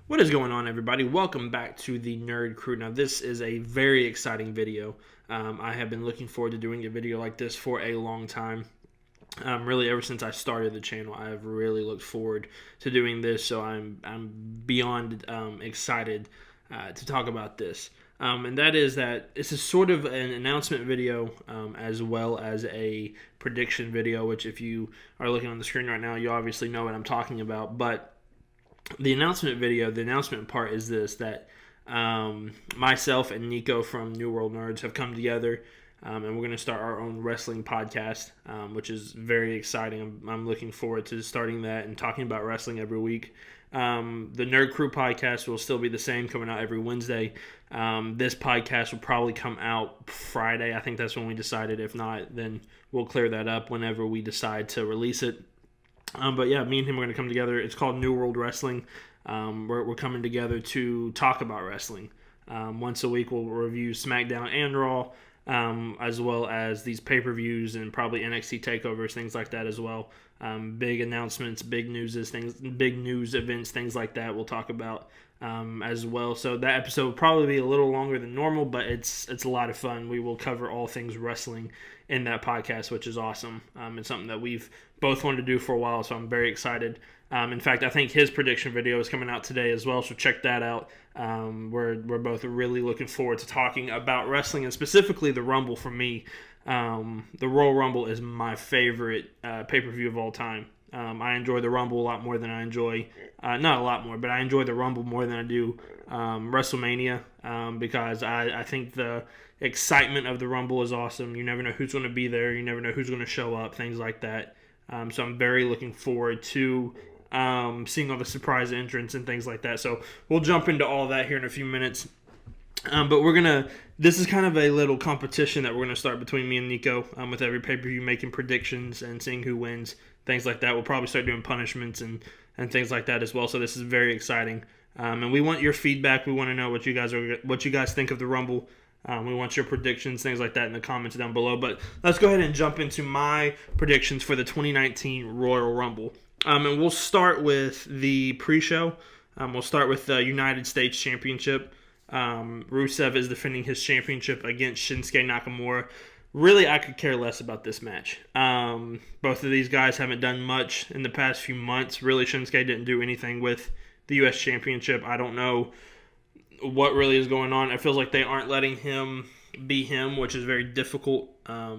What is going on, everybody? Welcome back to the Nerd Crew. Now, this is a very exciting video. I have been looking forward to doing a video like this for a long time. Really, ever since I started the channel, I have really looked forward to doing this, so I'm beyond excited to talk about this. And that is that this is sort of an announcement video as well as a prediction video, which if you are looking on the screen right now, you obviously know what I'm talking about. But the announcement video, the announcement part is this, that myself and Nico from New World Nerds have come together, and we're going to start our own wrestling podcast, which is very exciting. I'm looking forward to starting that and talking about wrestling every week. The Nerd Crew podcast will still be the same, coming out every Wednesday. This podcast will probably come out Friday. I think that's when we decided. If not, then we'll clear that up whenever we decide to release it. But yeah, me and him are going to come together. It's called New World Wrestling. We're coming together to talk about wrestling. Once a week we'll review SmackDown and Raw, as well as these pay-per-views and probably NXT takeovers, things like that as well. Big announcements, big news events, things like that we'll talk about as well. So that episode will probably be a little longer than normal, but it's a lot of fun. We will cover all things wrestling in that podcast, which is awesome. It's something that we've both wanted to do for a while, so I'm very excited. In fact, I think his prediction video is coming out today as well, so check that out. We're both really looking forward to talking about wrestling, and specifically the Rumble for me. The Royal Rumble is my favorite pay-per-view of all time. I enjoy the Rumble a lot more than I enjoy, not a lot more, but I enjoy the Rumble more than I do WrestleMania, because I think the excitement of the Rumble is awesome. You never know who's going to be there. You never know who's going to show up, things like that. So I'm very looking forward to seeing all the surprise entrants and things like that. So we'll jump into all that here in a few minutes. But this is kind of a little competition that we're going to start between me and Nico, with every pay-per-view, making predictions and seeing who wins, things like that. We'll probably start doing punishments and things like that as well. So this is very exciting. And we want your feedback. We want to know what you guys think of the Rumble. We want your predictions, things like that, in the comments down below. But let's go ahead and jump into my predictions for the 2019 Royal Rumble. And we'll start with the pre-show. We'll start with the United States Championship. Rusev is defending his championship against Shinsuke Nakamura. Really, I could care less about this match. Both of these guys haven't done much in the past few months. Really, Shinsuke didn't do anything with the U.S. Championship. I don't know what really is going on. It feels like they aren't letting him be him, which is very difficult,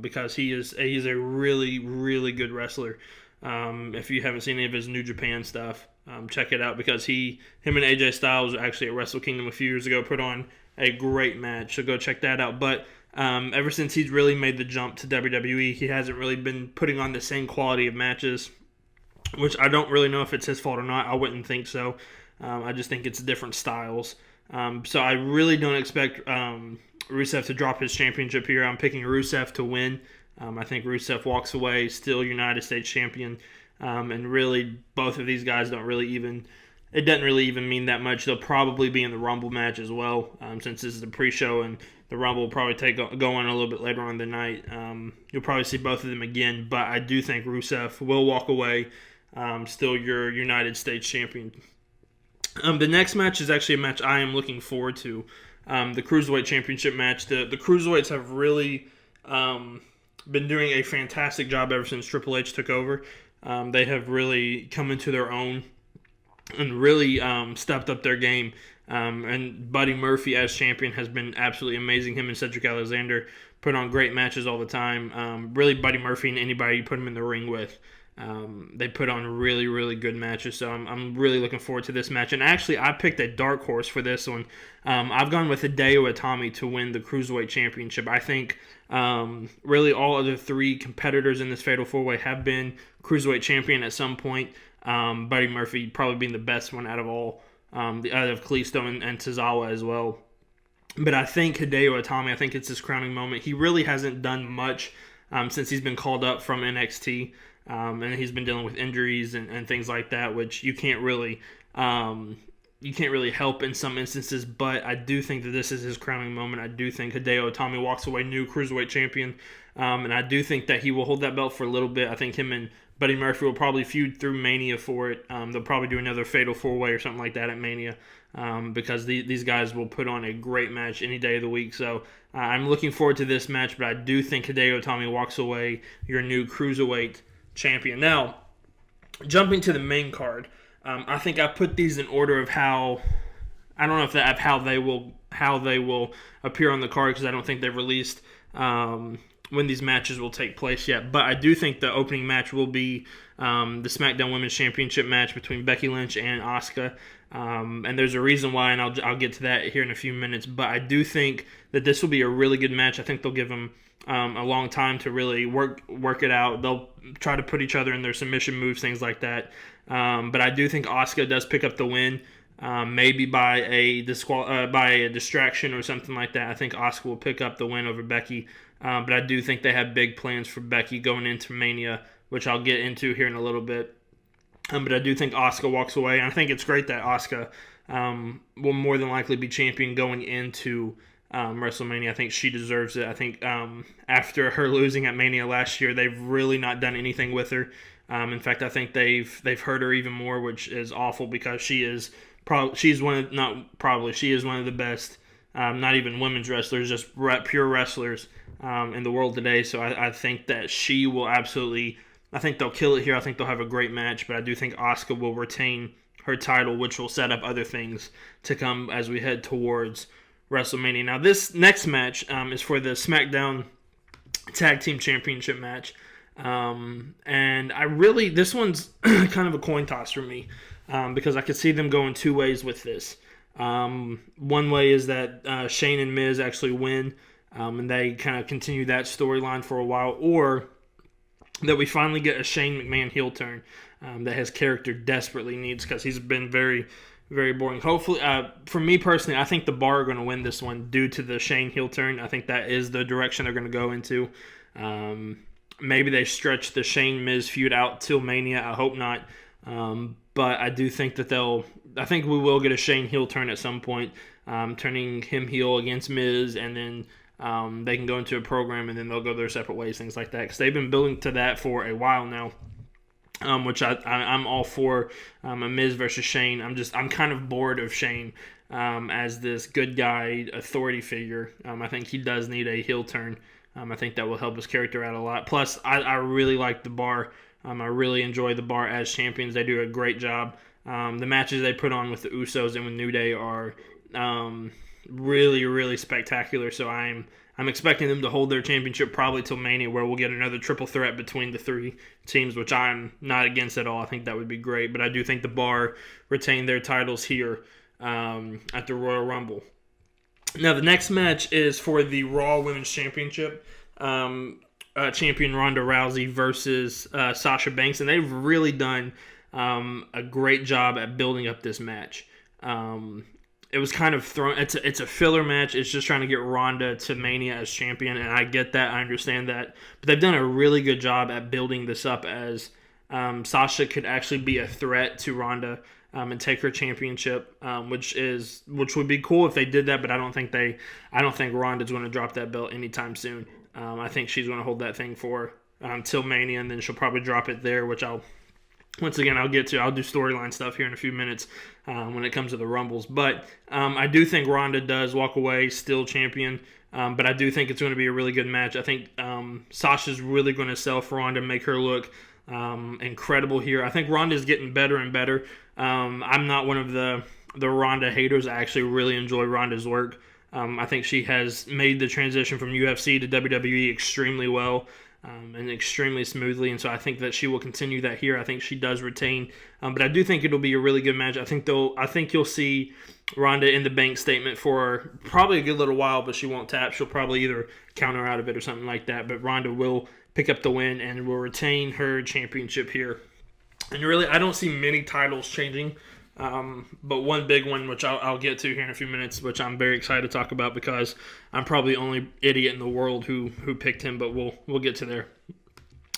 because he's a really, really good wrestler. If you haven't seen any of his New Japan stuff, check it out, because him and AJ Styles actually at Wrestle Kingdom a few years ago put on a great match, so go check that out. But ever since he's really made the jump to WWE, he hasn't really been putting on the same quality of matches, which I don't really know if it's his fault or not. I wouldn't think so. I just think it's different styles. So I really don't expect Rusev to drop his championship here. I'm picking Rusev to win. I think Rusev walks away still United States champion. And really, both of these guys it doesn't really even mean that much. They'll probably be in the Rumble match as well, since this is the pre-show, and the Rumble will probably go on a little bit later on in the night. You'll probably see both of them again, but I do think Rusev will walk away still your United States champion. The next match is actually a match I am looking forward to, the Cruiserweight Championship match. The Cruiserweights have really been doing a fantastic job ever since Triple H took over. They have really come into their own and really stepped up their game. And Buddy Murphy as champion has been absolutely amazing. Him and Cedric Alexander put on great matches all the time. Really, Buddy Murphy and anybody you put him in the ring with, they put on really, really good matches. So I'm really looking forward to this match. And actually, I picked a dark horse for this one. I've gone with Hideo Itami to win the Cruiserweight Championship. I think really all other three competitors in this Fatal 4-Way have been Cruiserweight Champion at some point. Buddy Murphy probably being the best one out of all, out of Kalisto and Tozawa as well. But I think Hideo Itami, I think it's his crowning moment. He really hasn't done much since he's been called up from NXT. And he's been dealing with injuries and things like that, which you can't really help in some instances. But I do think that this is his crowning moment. I do think Hideo Itami walks away new Cruiserweight champion, and I do think that he will hold that belt for a little bit. I think him and Buddy Murphy will probably feud through Mania for it. They'll probably do another Fatal 4-Way or something like that at Mania, because these guys will put on a great match any day of the week. So I'm looking forward to this match, but I do think Hideo Itami walks away your new Cruiserweight champion. Now, jumping to the main card, I think I put these in order of how, I don't know if that how they will appear on the card, because I don't think they've released when these matches will take place yet. But I do think the opening match will be the SmackDown Women's Championship match between Becky Lynch and Asuka. And there's a reason why, and I'll get to that here in a few minutes. But I do think that this will be a really good match. I think they'll give them a long time to really work it out. They'll try to put each other in their submission moves, things like that. But I do think Asuka does pick up the win. Maybe by a distraction or something like that. I think Asuka will pick up the win over Becky. But I do think they have big plans for Becky going into Mania, which I'll get into here in a little bit. But I do think Asuka walks away. And I think it's great that Asuka will more than likely be champion going into WrestleMania. I think she deserves it. I think after her losing at Mania last year, they've really not done anything with her. In fact, I think they've hurt her even more, which is awful, because she is one of the best, not even women's wrestlers, just pure wrestlers in the world today. So I think that she will absolutely, I think they'll kill it here. I think they'll have a great match, but I do think Asuka will retain her title, which will set up other things to come as we head towards WrestleMania. Now, this next match is for the SmackDown Tag Team Championship match. And this one's kind of a coin toss for me, because I could see them going two ways with this. One way is that Shane and Miz actually win, and they kind of continue that storyline for a while, or that we finally get a Shane McMahon heel turn that his character desperately needs, because he's been very, very boring. Hopefully, for me personally, I think the Bar are going to win this one due to the Shane heel turn. I think that is the direction they're going to go into. Maybe they stretch the Shane-Miz feud out till Mania. I hope not. But I do think that I think we will get a Shane heel turn at some point, turning him heel against Miz, and then they can go into a program, and then they'll go their separate ways, things like that. Because they've been building to that for a while now, which I'm all for. A Miz versus Shane. I'm kind of bored of Shane as this good guy authority figure. I think he does need a heel turn. I think that will help his character out a lot. Plus, I really like the Bar. I really enjoy the Bar as champions. They do a great job. The matches they put on with the Usos and with New Day are really, really spectacular. So I'm expecting them to hold their championship probably till Mania, where we'll get another triple threat between the three teams, which I'm not against at all. I think that would be great. But I do think the Bar retain their titles here at the Royal Rumble. Now, the next match is for the Raw Women's Championship. Champion Ronda Rousey versus Sasha Banks. And they've really done a great job at building up this match. It was kind of thrown. It's a filler match. It's just trying to get Ronda to Mania as champion. And I get that. I understand that. But they've done a really good job at building this up as Sasha could actually be a threat to Ronda. And take her championship, which would be cool if they did that, but I don't think Ronda's going to drop that belt anytime soon. I think she's going to hold that thing for till Mania, and then she'll probably drop it there, which I'll get to. I'll do storyline stuff here in a few minutes when it comes to the Rumbles. But I do think Ronda does walk away still champion, but I do think it's going to be a really good match. I think Sasha's really going to sell for Ronda, make her look incredible here. I think Ronda's getting better and better. I'm not one of the Ronda haters. I actually really enjoy Ronda's work. I think she has made the transition from UFC to WWE extremely well and extremely smoothly, and so I think that she will continue that here. I think she does retain, but I do think it'll be a really good match. I think you'll see Ronda in the bank statement for probably a good little while, but she won't tap. She'll probably either counter out of it or something like that, but Ronda will pick up the win and will retain her championship here. And really, I don't see many titles changing, but one big one, which I'll get to here in a few minutes, which I'm very excited to talk about because I'm probably the only idiot in the world who picked him, but we'll get to there.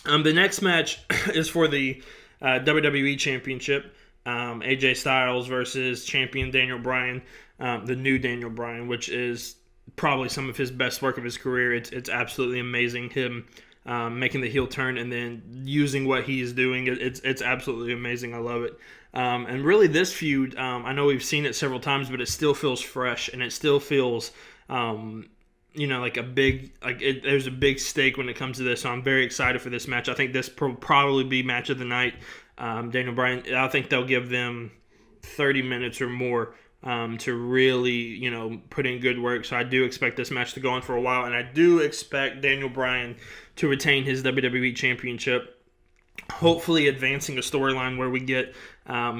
The next match is for the WWE Championship. AJ Styles versus champion Daniel Bryan, the new Daniel Bryan, which is probably some of his best work of his career. It's absolutely amazing. Him making the heel turn and then using what he is doing. It's absolutely amazing. I love it. And really, this feud, I know we've seen it several times, but it still feels fresh, and it still feels, like there's a big stake when it comes to this. So I'm very excited for this match. I think this will probably be match of the night. Daniel Bryan, I think they'll give them 30 minutes or more to really, put in good work. So I do expect this match to go on for a while, and I do expect Daniel Bryan to retain his WWE Championship, hopefully advancing a storyline where we get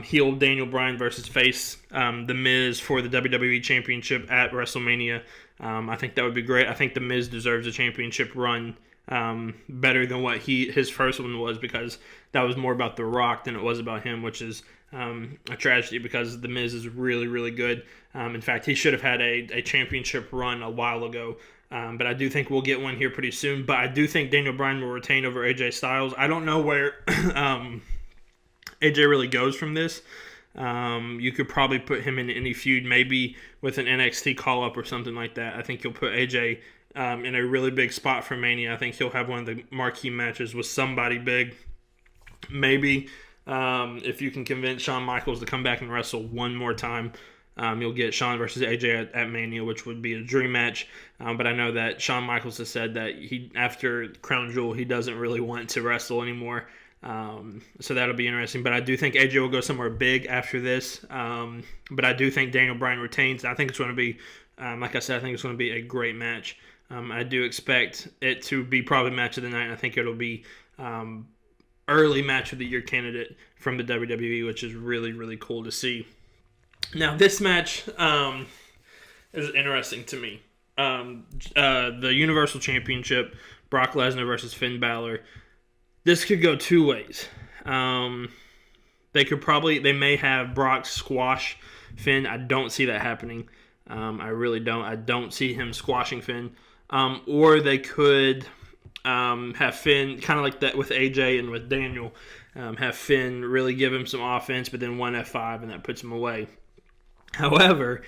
heel Daniel Bryan versus face The Miz for the WWE Championship at WrestleMania. I think that would be great. I think The Miz deserves a championship run better than what his first one was, because that was more about The Rock than it was about him, which is a tragedy because The Miz is really, really good. In fact, he should have had a championship run a while ago. But I do think we'll get one here pretty soon. But I do think Daniel Bryan will retain over AJ Styles. I don't know where AJ really goes from this. You could probably put him in any feud, maybe with an NXT call-up or something like that. I think you'll put AJ in a really big spot for Mania. I think he'll have one of the marquee matches with somebody big. Maybe if you can convince Shawn Michaels to come back and wrestle one more time, you'll get Shawn versus AJ at Mania, which would be a dream match. But I know that Shawn Michaels has said that after Crown Jewel, he doesn't really want to wrestle anymore. So that'll be interesting. But I do think AJ will go somewhere big after this. But I do think Daniel Bryan retains. I think it's going to be, like I said, I think it's going to be a great match. I do expect it to be probably match of the night. I think it'll be early match of the year candidate from the WWE, which is really, really cool to see. Now, this match is interesting to me. The Universal Championship, Brock Lesnar versus Finn Balor. This could go two ways. They may have Brock squash Finn. I don't see that happening. I really don't. I don't see him squashing Finn. Or they could have Finn, kind of like that with AJ and with Daniel, have Finn really give him some offense, but then one F5, and that puts him away. However,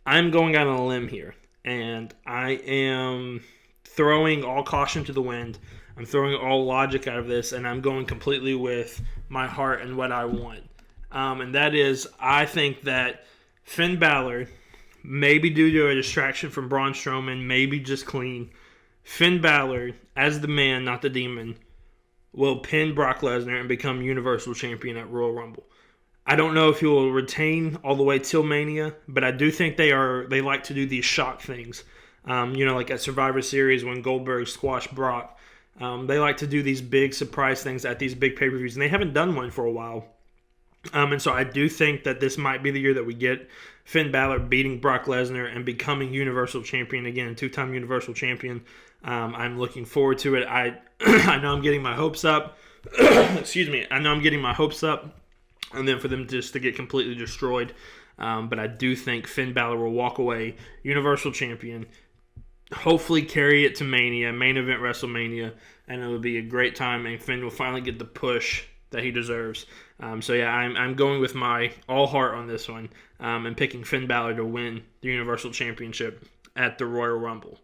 I'm going out on a limb here, and I am throwing all caution to the wind. I'm throwing all logic out of this, and I'm going completely with my heart and what I want. And that is, I think that Finn Balor, maybe due to a distraction from Braun Strowman, maybe just clean, Finn Balor, as the man, not the demon, will pin Brock Lesnar and become Universal Champion at Royal Rumble. I don't know if he will retain all the way till Mania, but I do think they like to do these shock things. Like at Survivor Series when Goldberg squashed Brock. They like to do these big surprise things at these big pay-per-views, and they haven't done one for a while. And so I do think that this might be the year that we get Finn Balor beating Brock Lesnar and becoming Universal Champion again, two-time Universal Champion. I'm looking forward to it. I know I'm getting my hopes up. Excuse me. I know I'm getting my hopes up, and then for them just to get completely destroyed. But I do think Finn Balor will walk away Universal Champion, hopefully carry it to Mania, main event WrestleMania, and it will be a great time, and Finn will finally get the push that he deserves. I'm going with my all heart on this one, and picking Finn Balor to win the Universal Championship at the Royal Rumble.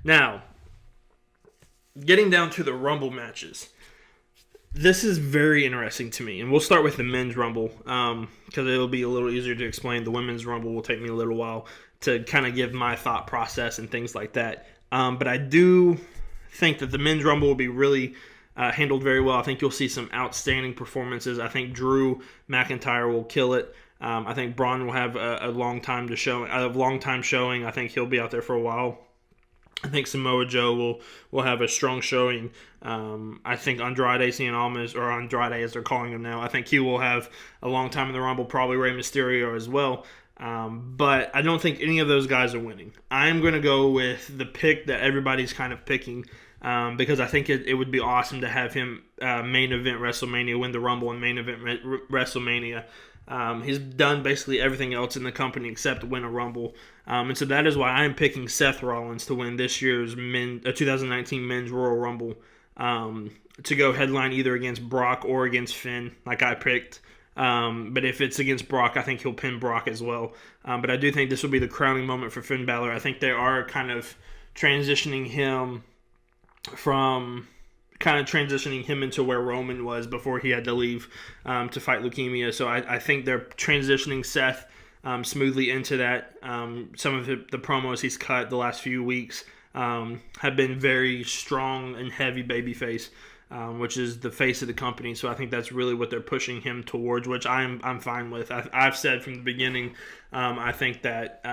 Now, getting down to the Rumble matches, this is very interesting to me, and we'll start with the Men's Rumble, because it'll be a little easier to explain. The Women's Rumble will take me a little while to kind of give my thought process and things like that. But I do think that the Men's Rumble will be really handled very well. I think you'll see some outstanding performances. I think Drew McIntyre will kill it. I think Braun will have a long time showing. I think he'll be out there for a while. I think Samoa Joe will have a strong showing. I think Andrade Cien Almas, or Andrade as they're calling him now, I think he will have a long time in the Rumble, probably Rey Mysterio as well. But I don't think any of those guys are winning. I'm going to go with the pick that everybody's kind of picking, because I think it would be awesome to have him main event WrestleMania, win the Rumble, and main event WrestleMania. He's done basically everything else in the company except win a Rumble. And so that is why I'm picking Seth Rollins to win this year's 2019 Men's Royal Rumble, to go headline either against Brock or against Finn, like I picked. But if it's against Brock, I think he'll pin Brock as well. But I do think this will be the crowning moment for Finn Balor. I think they are kind of transitioning him from kind of transitioning him into where Roman was before he had to leave to fight leukemia. So I think they're transitioning Seth smoothly into that. Some of the promos he's cut the last few weeks have been very strong and heavy babyface, which is the face of the company. So I think that's really what they're pushing him towards, which I'm fine with. I've said from the beginning, I think that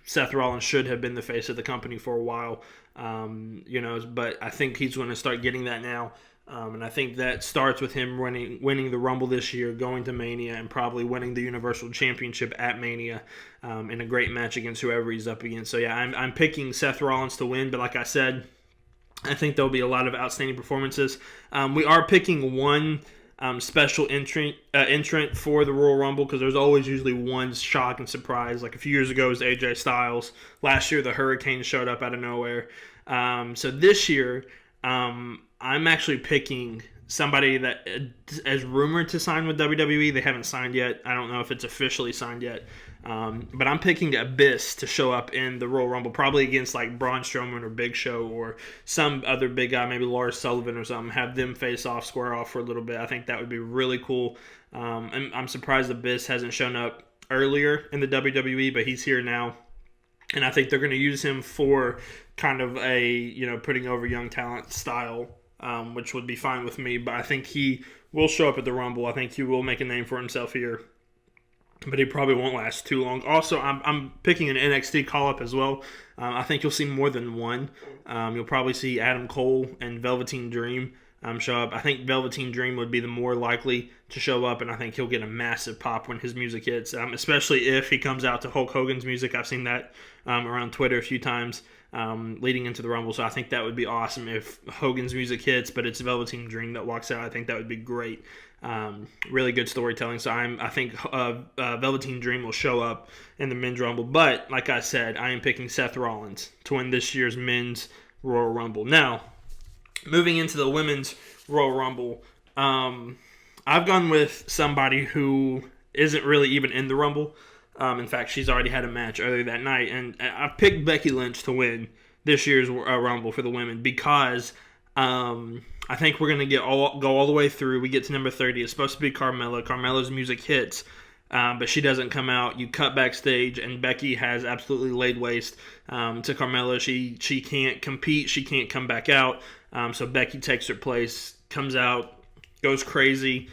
Seth Rollins should have been the face of the company for a while, but I think he's going to start getting that now. And I think that starts with him winning the Rumble this year, going to Mania, and probably winning the Universal Championship at Mania in a great match against whoever he's up against. So yeah, I'm picking Seth Rollins to win, but like I said, I think there'll be a lot of outstanding performances. We are picking one special entrant for the Royal Rumble, because there's always usually one shock and surprise. Like a few years ago, it was AJ Styles. Last year, the Hurricane showed up out of nowhere. So this year, I'm actually picking somebody that is rumored to sign with WWE. They haven't signed yet. I don't know if it's officially signed yet. But I'm picking Abyss to show up in the Royal Rumble, probably against like Braun Strowman or Big Show or some other big guy, maybe Lars Sullivan or something. Have them face off, square off for a little bit. I think that would be really cool. I'm surprised Abyss hasn't shown up earlier in the WWE, but he's here now. And I think they're going to use him for kind of a, putting over young talent style, which would be fine with me. But I think he will show up at the Rumble. I think he will make a name for himself here, but he probably won't last too long. Also, I'm picking an NXT call-up as well. I think you'll see more than one. You'll probably see Adam Cole and Velveteen Dream show up. I think Velveteen Dream would be the more likely to show up, and I think he'll get a massive pop when his music hits, especially if he comes out to Hulk Hogan's music. I've seen that around Twitter a few times leading into the Rumble, so I think that would be awesome if Hogan's music hits, but it's Velveteen Dream that walks out. I think that would be great. Really good storytelling. So I think Velveteen Dream will show up in the Men's Rumble, but like I said, I am picking Seth Rollins to win this year's Men's Royal Rumble. Now, moving into the Women's Royal Rumble, I've gone with somebody who isn't really even in the Rumble. In fact, she's already had a match earlier that night, and I've picked Becky Lynch to win this year's Rumble for the women because I think we're going to go all the way through. We get to number 30. It's supposed to be Carmella. Carmella's music hits, but she doesn't come out. You cut backstage, and Becky has absolutely laid waste to Carmella. She can't compete. She can't come back out. So Becky takes her place, comes out, goes crazy,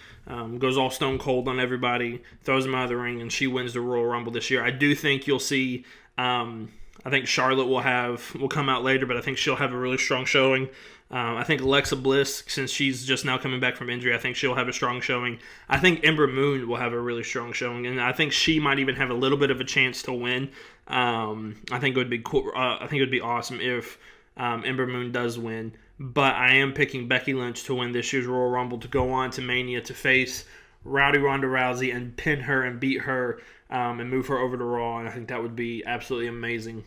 goes all stone cold on everybody, throws them out of the ring, and she wins the Royal Rumble this year. I do think you'll see, I think Charlotte will come out later, but I think she'll have a really strong showing. I think Alexa Bliss, since she's just now coming back from injury, I think she'll have a strong showing. I think Ember Moon will have a really strong showing, and I think she might even have a little bit of a chance to win. I think it would be cool. I think it would be awesome if Ember Moon does win. But I am picking Becky Lynch to win this year's Royal Rumble, to go on to Mania to face Rowdy Ronda Rousey and pin her and beat her and move her over to Raw. And I think that would be absolutely amazing.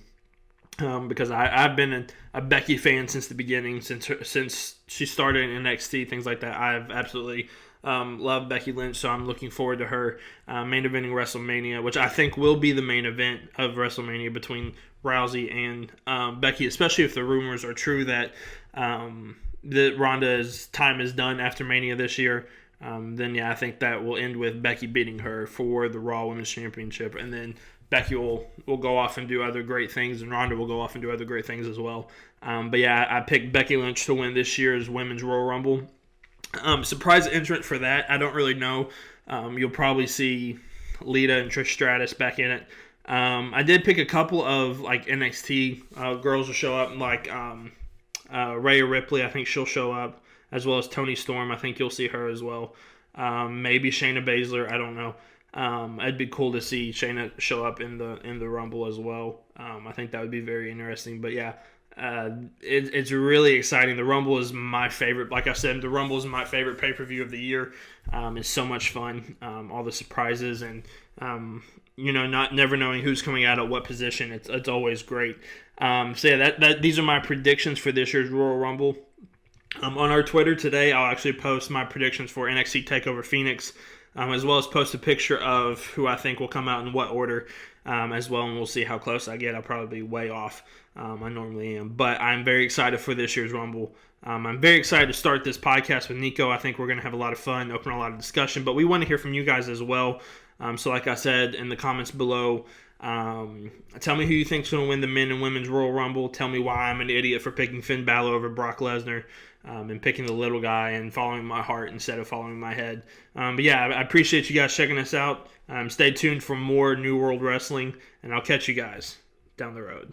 Because I've been a Becky fan since the beginning, since she started in NXT, things like that. I've absolutely loved Becky Lynch, so I'm looking forward to her main eventing WrestleMania, which I think will be the main event of WrestleMania between Rousey and Becky, especially if the rumors are true that Ronda's time is done after Mania this year. Then yeah, I think that will end with Becky beating her for the Raw Women's Championship, and then Becky will go off and do other great things, and Ronda will go off and do other great things as well. But yeah, I picked Becky Lynch to win this year's Women's Royal Rumble. Surprise entrant for that, I don't really know. You'll probably see Lita and Trish Stratus back in it. I did pick a couple of like NXT girls to show up, like Rhea Ripley. I think she'll show up, as well as Toni Storm. I think you'll see her as well. Maybe Shayna Baszler. I don't know. It'd be cool to see Shayna show up in the Rumble as well. I think that would be very interesting. But yeah, it's really exciting. The Rumble is my favorite. Like I said, the Rumble is my favorite pay-per-view of the year. It's so much fun. All the surprises and never knowing who's coming out at what position. It's always great. So yeah, these are my predictions for this year's Royal Rumble. On our Twitter today, I'll actually post my predictions for NXT TakeOver Phoenix, as well as post a picture of who I think will come out in what order as well, and we'll see how close I get. I'll probably be way off. I normally am. But I'm very excited for this year's Rumble. I'm very excited to start this podcast with Nico. I think we're going to have a lot of fun, open a lot of discussion, but we want to hear from you guys as well. So like I said in the comments below, tell me who you think is going to win the men and women's Royal Rumble. Tell me why I'm an idiot for picking Finn Balor over Brock Lesnar, and picking the little guy and following my heart instead of following my head. But yeah, I appreciate you guys checking us out. Stay tuned for more New World Wrestling, and I'll catch you guys down the road.